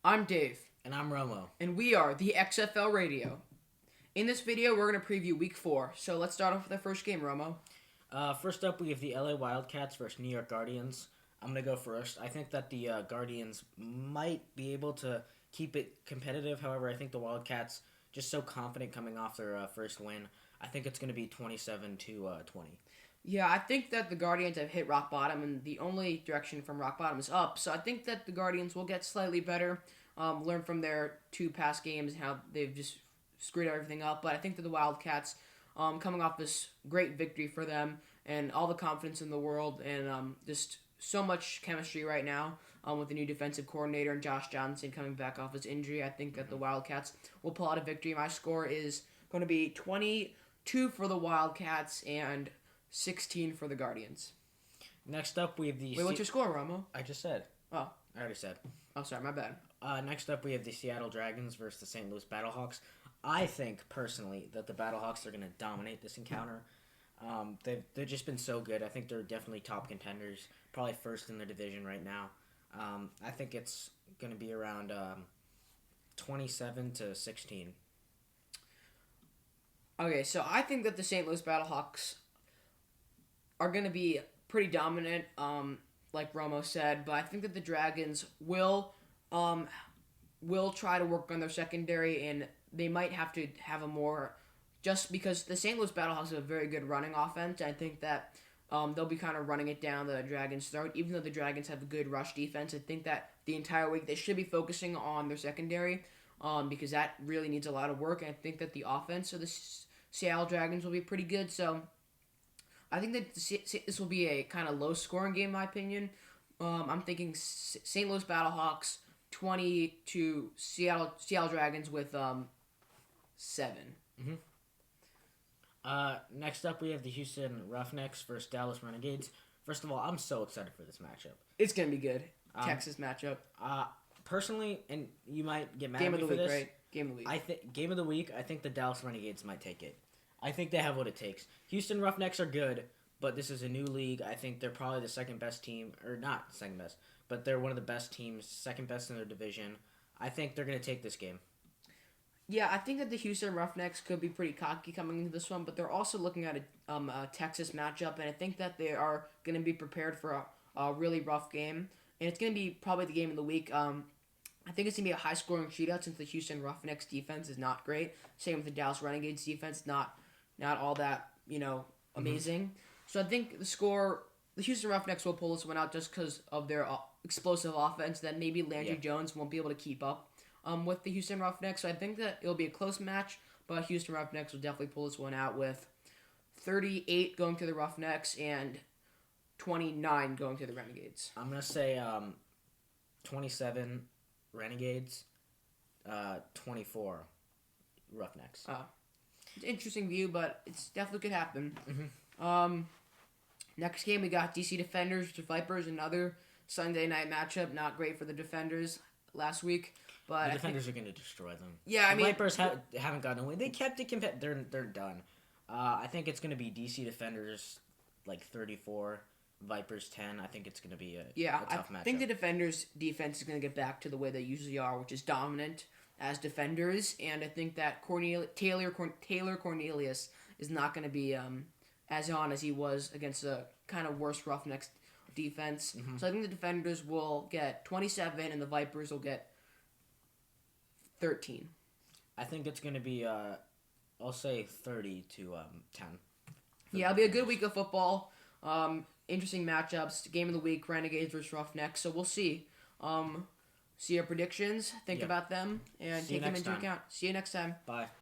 I'm Dave, And I'm Romo. and we are the XFL Radio. In this video, we're going to preview Week 4. So let's start off with the first game, Romo. First up, we have the LA Wildcats versus New York Guardians. I'm going to go first. I think that the Guardians might be able to keep it competitive. However, I think the Wildcats just so confident coming off their first win. I think it's going to be 27 to 20. Yeah, I think that the Guardians have hit rock bottom, and the only direction from rock bottom is up. So I think that the Guardians will get slightly better, learn from their two past games and how they've just screwed everything up. But I think that the Wildcats, coming off this great victory for them, and all the confidence in the world, and just so much chemistry right now with the new defensive coordinator and Josh Johnson coming back off his injury, I think that the Wildcats will pull out a victory. My score is going to be 22 for the Wildcats and 16 for the Guardians. Next up, we have the... Wait, what's your score, Romo? I just said. Oh. I already said. Oh, sorry, my bad. Next up, we have the Seattle Dragons versus the St. Louis Battlehawks. I think, personally, that the Battlehawks are going to dominate this encounter. They've just been so good. I think they're definitely top contenders, probably first in their division right now. I think it's going to be around 27 to 16. Okay, so I think that the St. Louis Battlehawks are going to be pretty dominant, like Romo said, but I think that the Dragons will try to work on their secondary, and they might have to have a more, just because the St. Louis Battlehawks have a very good running offense. I think that they'll be kind of running it down the Dragons' throat. Even though the Dragons have a good rush defense, I think that the entire week they should be focusing on their secondary, because that really needs a lot of work. And I think that the offense of the Seattle Dragons will be pretty good. So I think that this will be a kind of low-scoring game, in my opinion. I'm thinking St. Louis Battlehawks 20 to Seattle Dragons with 7. Mm-hmm. Next up, we have the Houston Roughnecks versus Dallas Renegades. First of all, I'm so excited for this matchup. It's gonna be good. Texas matchup. Personally, and you might get mad Game at of me the for week, this. right? Game of the week. I think game of the week. I think the Dallas Renegades might take it. I think they have what it takes. Houston Roughnecks are good, but this is a new league. I think they're probably the second best team, or not second best, but they're one of the best teams, second best in their division. I think they're gonna take this game. Yeah, I think that the Houston Roughnecks could be pretty cocky coming into this one, but they're also looking at a Texas matchup, and I think that they are going to be prepared for a really rough game, and it's going to be probably the game of the week. I think it's going to be a high-scoring shootout since the Houston Roughnecks defense is not great. Same with the Dallas Renegades defense, not all that, amazing. Mm-hmm. So I think the Houston Roughnecks will pull this one out just because of their explosive offense that maybe Landry Jones won't be able to keep up with the Houston Roughnecks. So I think that it'll be a close match, but Houston Roughnecks will definitely pull this one out with 38 going to the Roughnecks and 29 going to the Renegades. I'm going to say 27 Renegades, 24 Roughnecks. It's an interesting view, but it's definitely could happen. Mm-hmm. Next game, we got DC Defenders versus Vipers, another Sunday night matchup. Not great for the Defenders last week. But the Defenders are going to destroy them. Yeah, the Vipers haven't gotten away. They kept it They're done. I think it's going to be DC Defenders like 34, Vipers 10. I think it's going to be a tough matchup. I think the Defenders' defense is going to get back to the way they usually are, which is dominant as defenders. And I think that Taylor Cornelius is not going to be as on as he was against a kind of worse Roughnecks defense. Mm-hmm. So I think the Defenders will get 27 and the Vipers will get 13. I think it's going to be, I'll say 30 to 10. Yeah, it'll be a good week of football. Interesting matchups. Game of the week, Renegades versus Roughnecks. So we'll see. See your predictions, think about them, and take them into account. See you next time. Bye.